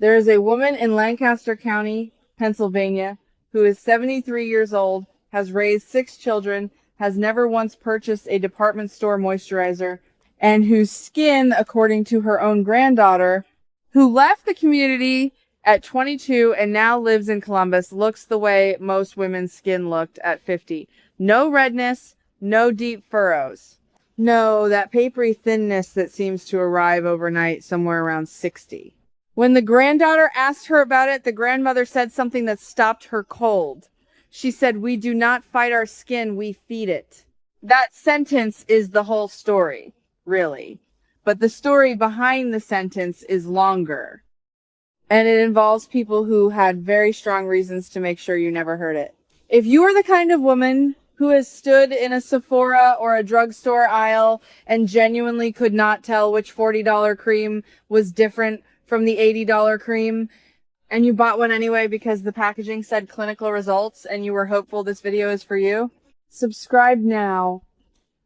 There is a woman in Lancaster County, Pennsylvania, who is 73 years old, has raised 6 children, has never once purchased a department store moisturizer, and whose skin, according to her own granddaughter, who left the community at 22 and now lives in Columbus, looks the way most women's skin looked at 50. No redness, no deep furrows. No, that papery thinness that seems to arrive overnight somewhere around 60. When the granddaughter asked her about it, the grandmother said something that stopped her cold. She said, "We do not fight our skin, we feed it." That sentence is the whole story, really. But the story behind the sentence is longer. And it involves people who had very strong reasons to make sure you never heard it. If you are the kind of woman who has stood in a Sephora or a drugstore aisle and genuinely could not tell which $40 cream was different from the $80 cream, and you bought one anyway because the packaging said clinical results and you were hopeful this video is for you, subscribe now,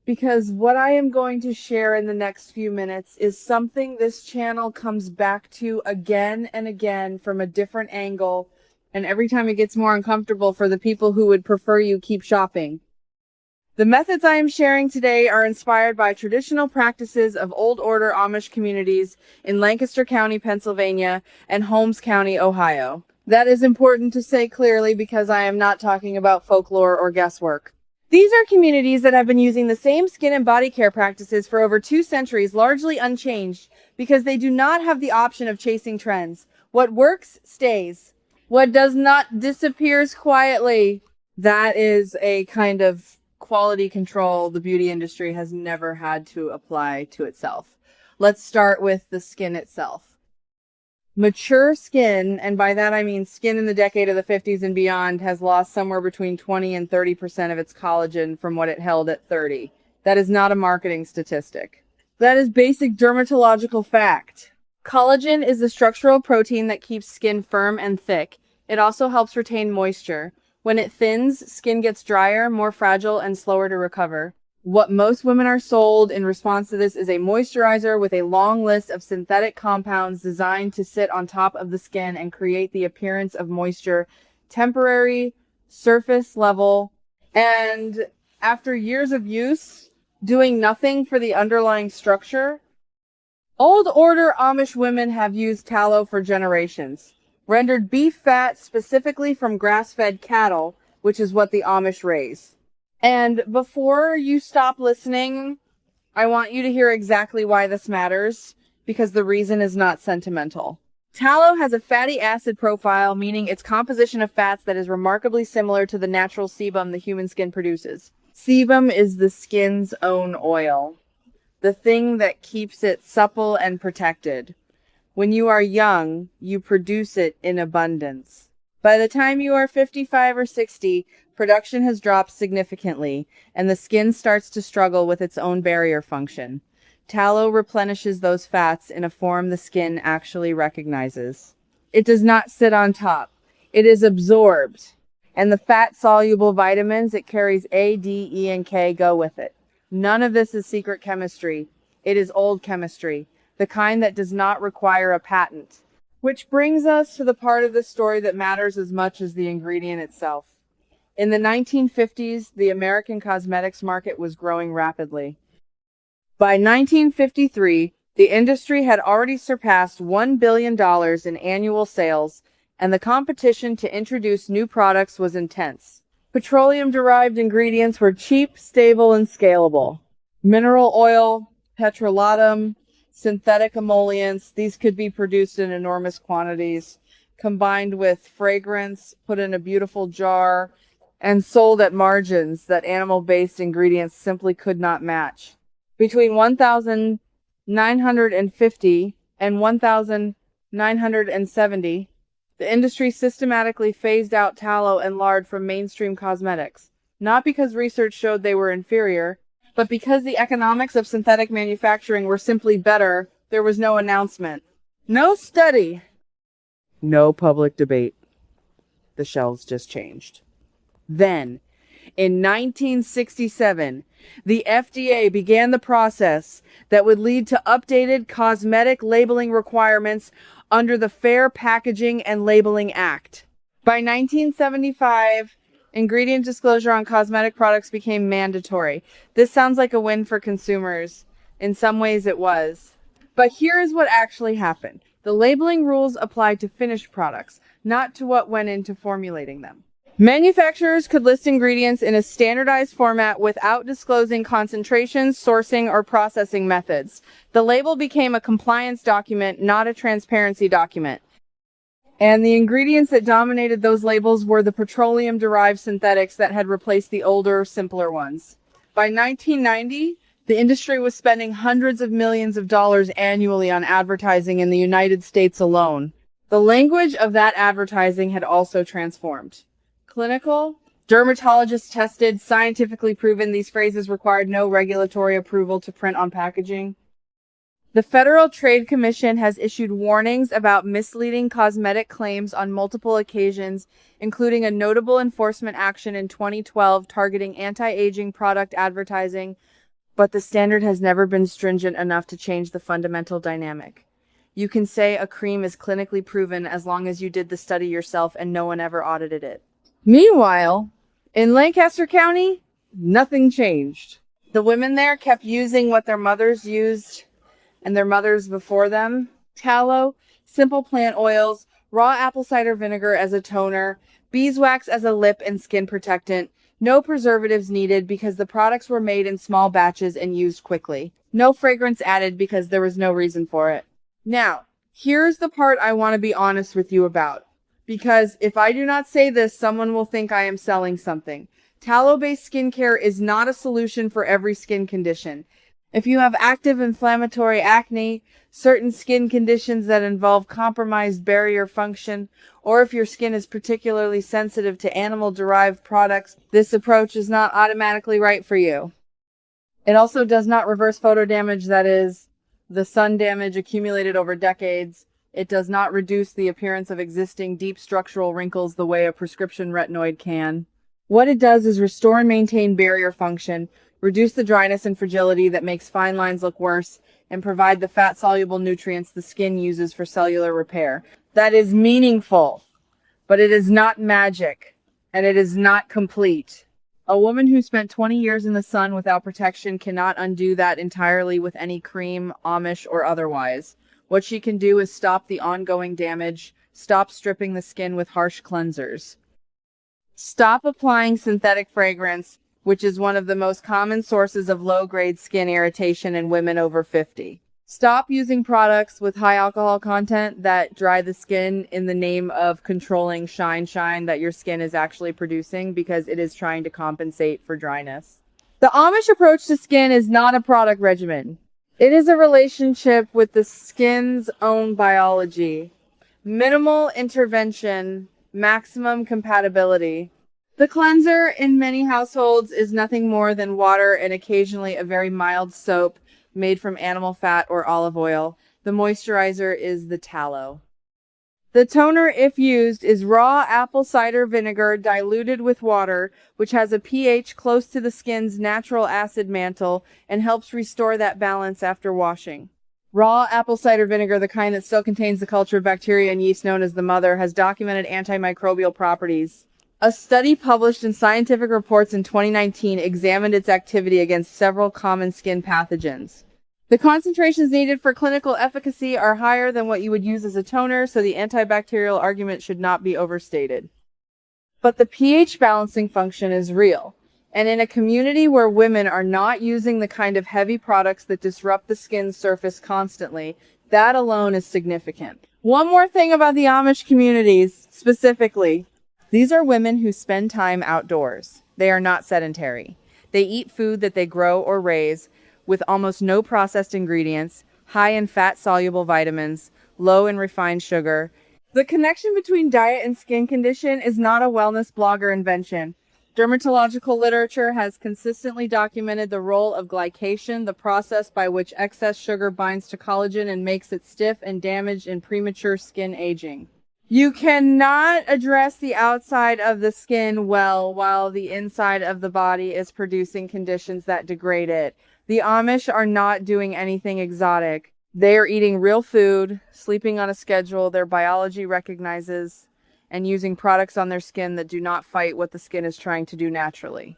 because what I am going to share in the next few minutes is something this channel comes back to again and again from a different angle, and every time it gets more uncomfortable for the people who would prefer you keep shopping. The methods I am sharing today are inspired by traditional practices of old order Amish communities in Lancaster County, Pennsylvania, and Holmes County, Ohio. That is important to say clearly because I am not talking about folklore or guesswork. These are communities that have been using the same skin and body care practices for over 2 centuries, largely unchanged, because they do not have the option of chasing trends. What works stays. What does not disappears quietly. That is a kind of quality control the beauty industry has never had to apply to itself. Let's start with the skin itself. Mature skin, and by that I mean skin in the decade of the 50s and beyond, has lost somewhere between 20 and 30% of its collagen from what it held at 30. That is not a marketing statistic. That is basic dermatological fact. Collagen is the structural protein that keeps skin firm and thick. It also helps retain moisture. When it thins, skin gets drier, more fragile, and slower to recover. What most women are sold in response to this is a moisturizer with a long list of synthetic compounds designed to sit on top of the skin and create the appearance of moisture, temporary, surface level, and after years of use, doing nothing for the underlying structure. Old order Amish women have used tallow for generations. Rendered beef fat specifically from grass-fed cattle, which is what the Amish raise. And before you stop listening, I want you to hear exactly why this matters, because the reason is not sentimental. Tallow has a fatty acid profile, meaning its composition of fats that is remarkably similar to the natural sebum the human skin produces. Sebum is the skin's own oil, the thing that keeps it supple and protected. When you are young, you produce it in abundance. By the time you are 55 or 60, production has dropped significantly, and the skin starts to struggle with its own barrier function. Tallow replenishes those fats in a form the skin actually recognizes. It does not sit on top. It is absorbed, and the fat-soluble vitamins it carries A, D, E, and K go with it. None of this is secret chemistry. It is old chemistry, the kind that does not require a patent. Which brings us to the part of the story that matters as much as the ingredient itself. In the 1950s, the American cosmetics market was growing rapidly. By 1953, the industry had already surpassed $1 billion in annual sales, and the competition to introduce new products was intense. Petroleum-derived ingredients were cheap, stable, and scalable. Mineral oil, petrolatum, synthetic emollients, these could be produced in enormous quantities, combined with fragrance, put in a beautiful jar, and sold at margins that animal-based ingredients simply could not match. Between 1950 and 1970, the industry systematically phased out tallow and lard from mainstream cosmetics, not because research showed they were inferior, but because the economics of synthetic manufacturing were simply better. There was no announcement, no study, no public debate. The shelves just changed. Then, in 1967, the FDA began the process that would lead to updated cosmetic labeling requirements under the Fair Packaging and Labeling Act. By 1975, ingredient disclosure on cosmetic products became mandatory. This sounds like a win for consumers. In some ways it was. But here is what actually happened. The labeling rules applied to finished products, not to what went into formulating them. Manufacturers could list ingredients in a standardized format without disclosing concentrations, sourcing, or processing methods. The label became a compliance document, not a transparency document. And the ingredients that dominated those labels were the petroleum-derived synthetics that had replaced the older, simpler ones. By 1990, the industry was spending hundreds of millions of dollars annually on advertising in the United States alone. The language of that advertising had also transformed. Clinical, dermatologist tested, scientifically proven, these phrases required no regulatory approval to print on packaging. The Federal Trade Commission has issued warnings about misleading cosmetic claims on multiple occasions, including a notable enforcement action in 2012 targeting anti-aging product advertising, but the standard has never been stringent enough to change the fundamental dynamic. You can say a cream is clinically proven as long as you did the study yourself and no one ever audited it. Meanwhile, in Lancaster County, nothing changed. The women there kept using what their mothers used and their mothers before them: tallow, simple plant oils, raw apple cider vinegar as a toner, beeswax as a lip and skin protectant. No preservatives needed because the products were made in small batches and used quickly. No fragrance added because there was no reason for it. Now, here's the part I want to be honest with you about, because if I do not say this, someone will think I am selling something. Tallow-based skincare is not a solution for every skin condition. If you have active inflammatory acne, certain skin conditions that involve compromised barrier function, or if your skin is particularly sensitive to animal-derived products, this approach is not automatically right for you. It also does not reverse photo damage, that is, the sun damage accumulated over decades. It does not reduce the appearance of existing deep structural wrinkles the way a prescription retinoid can. What it does is restore and maintain barrier function, reduce the dryness and fragility that makes fine lines look worse, and provide the fat-soluble nutrients the skin uses for cellular repair. That is meaningful, but it is not magic, and it is not complete. A woman who spent 20 years in the sun without protection cannot undo that entirely with any cream, Amish, or otherwise. What she can do is stop the ongoing damage, stop stripping the skin with harsh cleansers. Stop applying synthetic fragrance, which is one of the most common sources of low-grade skin irritation in women over 50. Stop using products with high alcohol content that dry the skin in the name of controlling shine that your skin is actually producing, because it is trying to compensate for dryness. The Amish approach to skin is not a product regimen. It is a relationship with the skin's own biology. Minimal intervention, maximum compatibility. The cleanser in many households is nothing more than water and occasionally a very mild soap made from animal fat or olive oil. The moisturizer is the tallow. The toner, if used, is raw apple cider vinegar diluted with water, which has a pH close to the skin's natural acid mantle and helps restore that balance after washing. Raw apple cider vinegar, the kind that still contains the culture of bacteria and yeast known as the mother, has documented antimicrobial properties. A study published in Scientific Reports in 2019 examined its activity against several common skin pathogens. The concentrations needed for clinical efficacy are higher than what you would use as a toner, so the antibacterial argument should not be overstated. But the pH balancing function is real, and in a community where women are not using the kind of heavy products that disrupt the skin's surface constantly, that alone is significant. One more thing about the Amish communities, specifically. These are women who spend time outdoors. They are not sedentary. They eat food that they grow or raise with almost no processed ingredients, high in fat-soluble vitamins, low in refined sugar. The connection between diet and skin condition is not a wellness blogger invention. Dermatological literature has consistently documented the role of glycation, the process by which excess sugar binds to collagen and makes it stiff and damaged in premature skin aging. You cannot address the outside of the skin well while the inside of the body is producing conditions that degrade it. The Amish are not doing anything exotic. They are eating real food, sleeping on a schedule their biology recognizes, and using products on their skin that do not fight what the skin is trying to do naturally.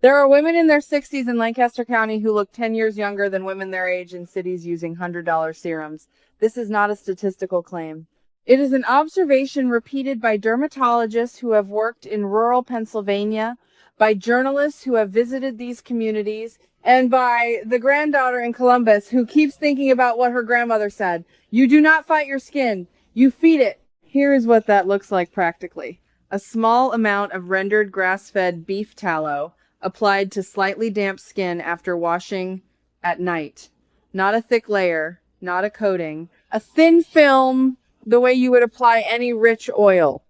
There are women in their 60s in Lancaster County who look 10 years younger than women their age in cities using $100 serums. This is not a statistical claim. It is an observation repeated by dermatologists who have worked in rural Pennsylvania, by journalists who have visited these communities, and by the granddaughter in Columbus who keeps thinking about what her grandmother said. You do not fight your skin, you feed it. Here is what that looks like practically. A small amount of rendered grass-fed beef tallow applied to slightly damp skin after washing at night. Not a thick layer, not a coating, a thin film, the way you would apply any rich oil.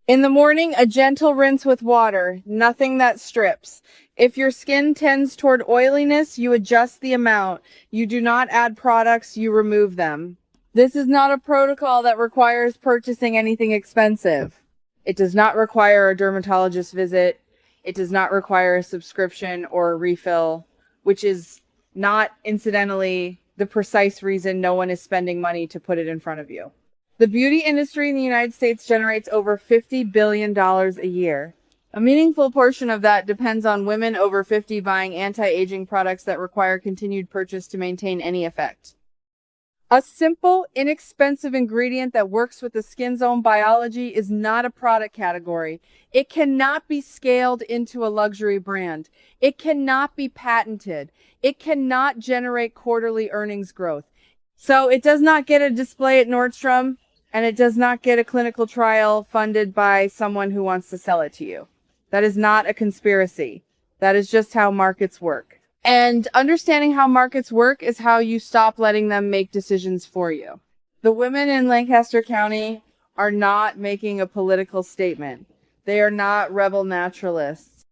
In the morning, a gentle rinse with water, nothing that strips. If your skin tends toward oiliness, you adjust the amount. You do not add products, you remove them. This is not a protocol that requires purchasing anything expensive. It does not require a dermatologist visit. It does not require a subscription or a refill, which is not, incidentally, the precise reason no one is spending money to put it in front of you. The beauty industry in the United States generates over $50 billion a year. A meaningful portion of that depends on women over 50 buying anti-aging products that require continued purchase to maintain any effect. A simple, inexpensive ingredient that works with the skin's own biology is not a product category. It cannot be scaled into a luxury brand. It cannot be patented. It cannot generate quarterly earnings growth. So it does not get a display at Nordstrom, and it does not get a clinical trial funded by someone who wants to sell it to you. That is not a conspiracy. That is just how markets work. And understanding how markets work is how you stop letting them make decisions for you. The women in Lancaster County are not making a political statement. They are not rebel naturalists.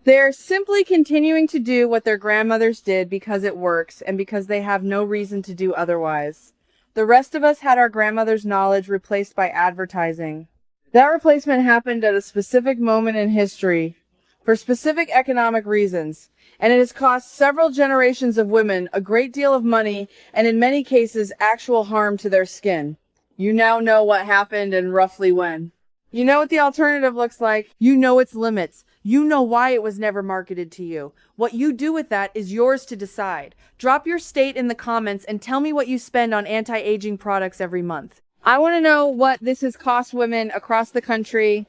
They are simply continuing to do what their grandmothers did because it works and because they have no reason to do otherwise. The rest of us had our grandmother's knowledge replaced by advertising. That replacement happened at a specific moment in history for specific economic reasons, and it has cost several generations of women a great deal of money and in many cases actual harm to their skin. You now know what happened and roughly when. You know what the alternative looks like. You know its limits. You know why it was never marketed to you. What you do with that is yours to decide. Drop your state in the comments and tell me what you spend on anti-aging products every month. I want to know what this has cost women across the country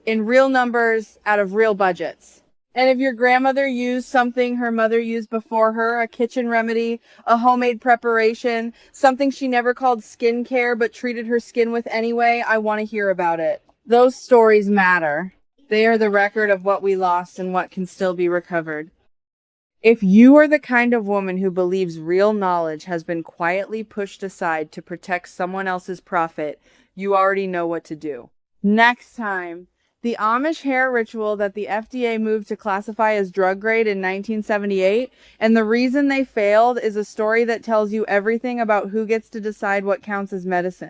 in real numbers out of real budgets. And if your grandmother used something her mother used before her, a kitchen remedy, a homemade preparation, something she never called skincare but treated her skin with anyway, I want to hear about it. Those stories matter. They are the record of what we lost and what can still be recovered. If you are the kind of woman who believes real knowledge has been quietly pushed aside to protect someone else's profit, you already know what to do. Next time, the Amish hair ritual that the FDA moved to classify as drug grade in 1978, and the reason they failed is a story that tells you everything about who gets to decide what counts as medicine.